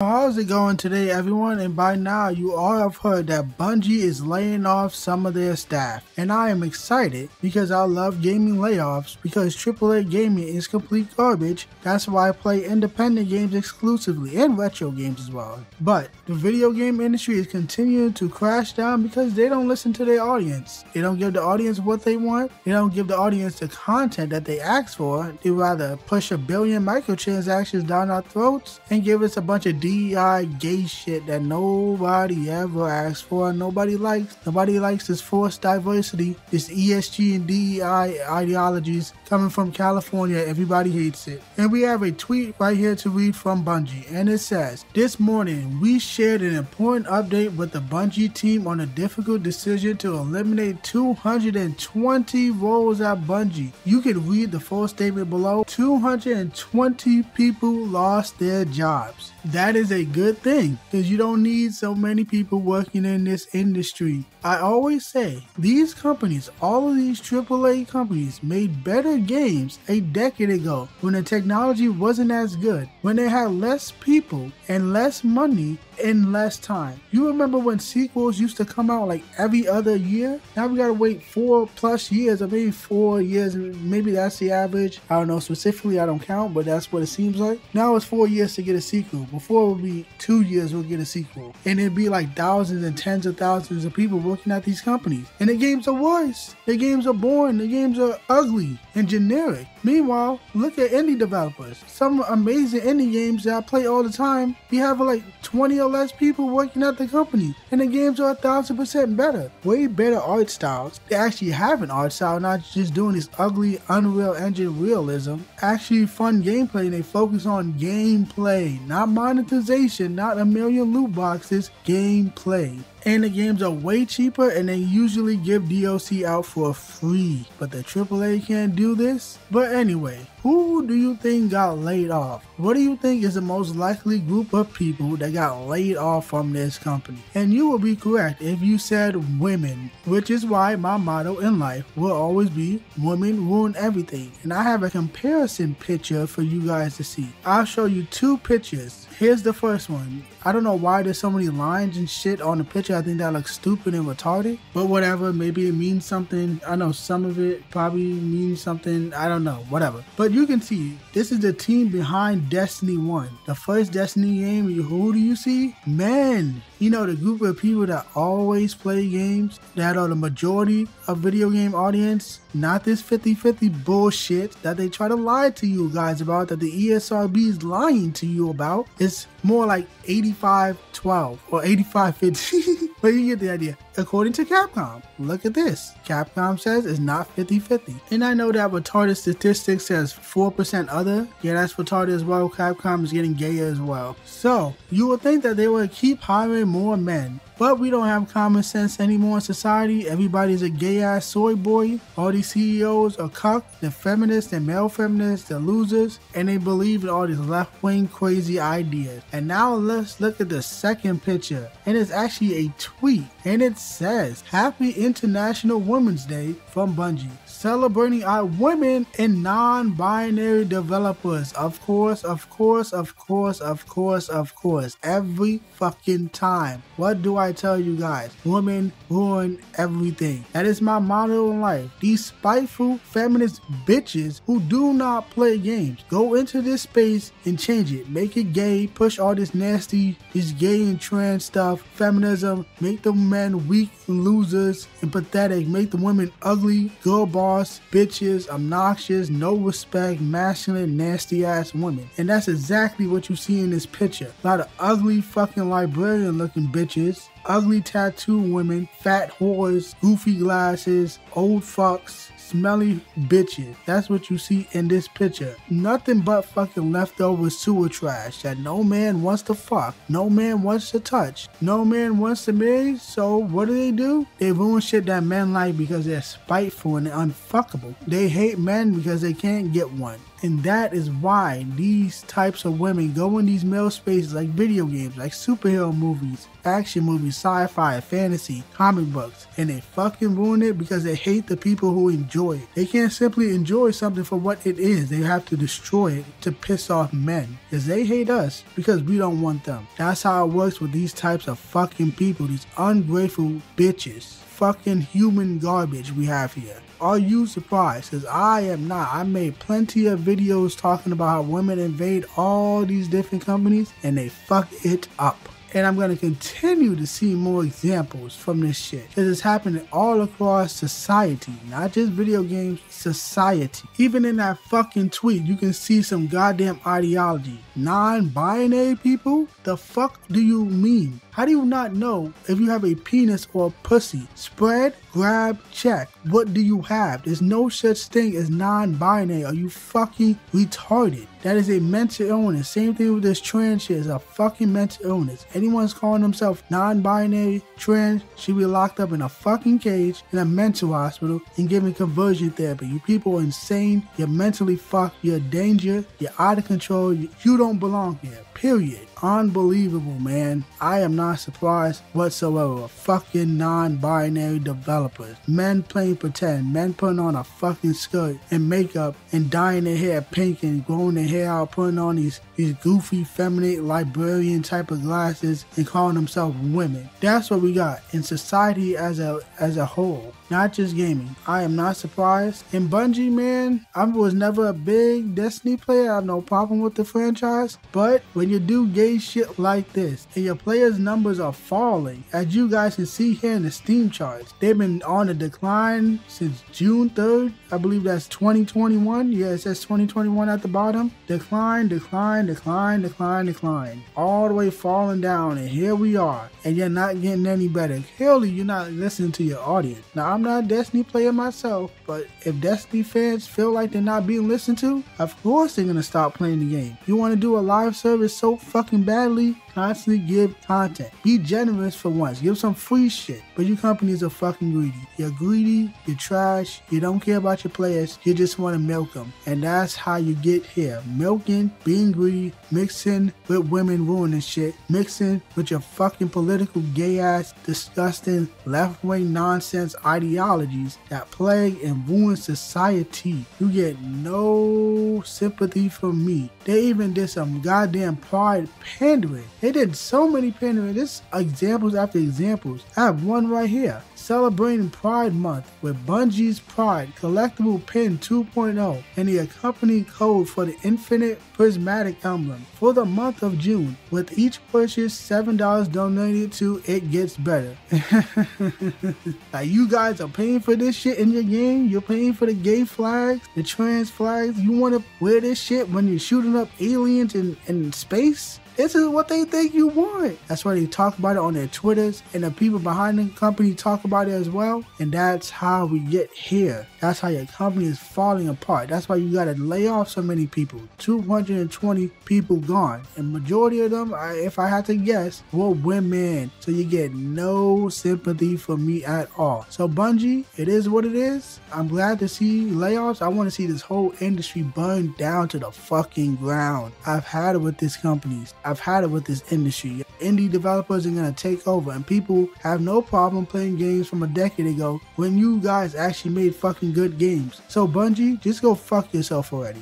How's it going today, everyone? And by now you all have heard that Bungie is laying off some of their staff, and I am excited because I love gaming layoffs because AAA gaming is complete garbage. That's why I play independent games exclusively and retro games as well. But the video game industry is continuing to crash down because they don't listen to their audience. They don't give the audience what they want. They don't give the audience the content that they ask for. They rather push 1 billion microtransactions down our throats and give us a bunch of DEI gay shit that nobody ever asked for and nobody likes. Nobody likes this forced diversity, this ESG and DEI ideologies coming from California. Everybody hates it. And we have a tweet right here to read from Bungie, and it says, "This morning we shared an important update with the Bungie team on a difficult decision to eliminate 220 roles at Bungie." You can read the full statement below. 220 people lost their jobs. That is a good thing because you don't need so many people working in this industry. I always say these companies, all of these AAA companies, made better games a decade ago when the technology wasn't as good, when they had less people and less money in less time. You remember when sequels used to come out like every other year? Now we gotta wait 4+ years, or maybe 4 years, maybe that's the average. I don't know specifically, I don't count, but that's what it seems like. Now it's 4 years to get a sequel. Before it would be 2 years we'll get a sequel. And it'd be like thousands and tens of thousands of people working at these companies. And the games are worse. The games are boring. The games are ugly and generic. Meanwhile, look at indie developers. Some amazing indie games that I play all the time, you have like 20 or less people working at the company, and the games are 1,000% better. Way better art styles. They actually have an art style, not just doing this ugly Unreal Engine realism. Actually fun gameplay, and they focus on gameplay, not monetization, not a million loot boxes, gameplay. And the games are way cheaper, and they usually give DLC out for free. But the AAA can't do this. But anyway, who do you think got laid off? What do you think is the most likely group of people that got laid off from this company? And you will be correct if you said women, which is why my motto in life will always be women ruin everything. And I have a comparison picture for you guys to see. I'll show you 2 pictures. Here's the first one. I don't know why there's so many lines and shit on the picture. I think that looks stupid and retarded, but whatever, maybe it means something. I know some of it probably means something. I don't know, whatever. But you can see, this is the team behind Destiny 1. The first Destiny game, who do you see? Men. You know, the group of people that always play games, that are the majority of video game audience, not this 50-50 bullshit that they try to lie to you guys about, that the ESRB is lying to you about. It's more like 85-12 or 85-50. But you get the idea. According to Capcom, look at this. Capcom says it's not 50-50. And I know that retarded statistics says 4% other. Yeah, that's retarded as well. Capcom is getting gayer as well. So you would think that they would keep hiring more men. But we don't have common sense anymore in society. Everybody's a gay-ass soy boy. All these CEOs are cucked. They're feminists and male feminists. They're losers. And they believe in all these left-wing crazy ideas. And now let's look at the second picture. And it's actually a tweet. And it says, "Happy International Women's Day" from Bungie. Celebrating our women and non-binary developers. Of course, of course, of course, of course, of course. Every fucking time. What do I tell you guys? Women ruin everything. That is my motto in life. These spiteful feminist bitches who do not play games. Go into this space and change it. Make it gay. Push all this nasty, this gay and trans stuff. Feminism. Make the men weak and losers and pathetic. Make the women ugly, girl boss, bitches, obnoxious, no respect, masculine, nasty ass women. And that's exactly what you see in this picture. A lot of ugly fucking librarian looking bitches. Ugly tattoo women, fat whores, goofy glasses, old fucks, smelly bitches. That's what you see in this picture. Nothing but fucking leftover sewer trash that no man wants to fuck, no man wants to touch, no man wants to marry. So what do? They ruin shit that men like because they're spiteful and they're unfuckable. They hate men because they can't get one. And that is why these types of women go in these male spaces like video games, like superhero movies, action movies, sci-fi, fantasy, comic books, and they fucking ruin it because they hate the people who enjoy it. They can't simply enjoy something for what it is. They have to destroy it to piss off men, because they hate us because we don't want them. That's how it works with these types of fucking people, these ungrateful bitches. Fucking human garbage we have here. Are you surprised? Because I am not. I made plenty of videos talking about how women invade all these different companies and they fuck it up. And I'm going to continue to see more examples from this shit. Because it's happening all across society. Not just video games, society. Even in that fucking tweet, you can see some goddamn ideology. Non-binary people? The fuck do you mean? How do you not know if you have a penis or a pussy? Spread, grab, check. What do you have? There's no such thing as non-binary. Are you fucking retarded? That is a mental illness. Same thing with this trans shit. It's a fucking mental illness. Anyone's calling themselves non-binary, trans, should be locked up in a fucking cage in a mental hospital and given conversion therapy. You people are insane. You're mentally fucked. You're a danger. You're out of control. You don't belong here. Period. Unbelievable, man. I am not surprised whatsoever. Fucking non-binary developers. Men playing pretend. Men putting on a fucking skirt and makeup and dyeing their hair pink and growing their hair out, putting on these goofy, feminine, librarian type of glasses and calling themselves women. That's what we got in society as a whole. Not just gaming. I am not surprised. In Bungie, man, I was never a big Destiny player. I have no problem with the franchise. But when you do gay shit like this and your players' numbers are falling, as you guys can see here in the Steam charts, they've been on a decline since June 3rd. I believe that's 2021. Yeah, it says 2021 at the bottom. Decline, decline, decline, decline, decline. All the way falling down. And here we are. And you're not getting any better. Clearly, you're not listening to your audience. Now, I'm not a Destiny player myself, but if Destiny fans feel like they're not being listened to, of course they're gonna stop playing the game. You want to do a live service so fucking badly? Constantly give content. Be generous for once. Give some free shit. But you companies are fucking greedy. You're greedy, you're trash, you don't care about your players, you just want to milk them. And that's how you get here. Milking, being greedy, mixing with women ruining shit, mixing with your fucking political gay ass, disgusting, left-wing nonsense ideologies that plague and ruin society. You get no sympathy from me. They even did some goddamn pride pandering. They did so many pandering. This examples after examples. I have one right here. Celebrating Pride Month with Bungie's Pride collectible pin 2.0 and the accompanying code for the Infinite Prismatic emblem for the month of June. With each purchase, $7 donated to It Gets Better. Like, you guys are paying for this shit in your game? You're paying for the gay flags, the trans flags? You want to wear this shit when you're shooting up aliens in space? This is what they think you want. That's why they talk about it on their Twitters, and the people behind the company talk about it as well. And that's how we get here. That's how your company is falling apart. That's why you gotta lay off so many people. 220 people gone. And majority of them, if I had to guess, were women. So you get no sympathy from me at all. So Bungie, it is what it is. I'm glad to see layoffs. I want to see this whole industry burn down to the fucking ground. I've had it with these companies. I've had it with this industry. Indie developers are going to take over, and people have no problem playing games from a decade ago when you guys actually made fucking good games. So Bungie, just go fuck yourself already.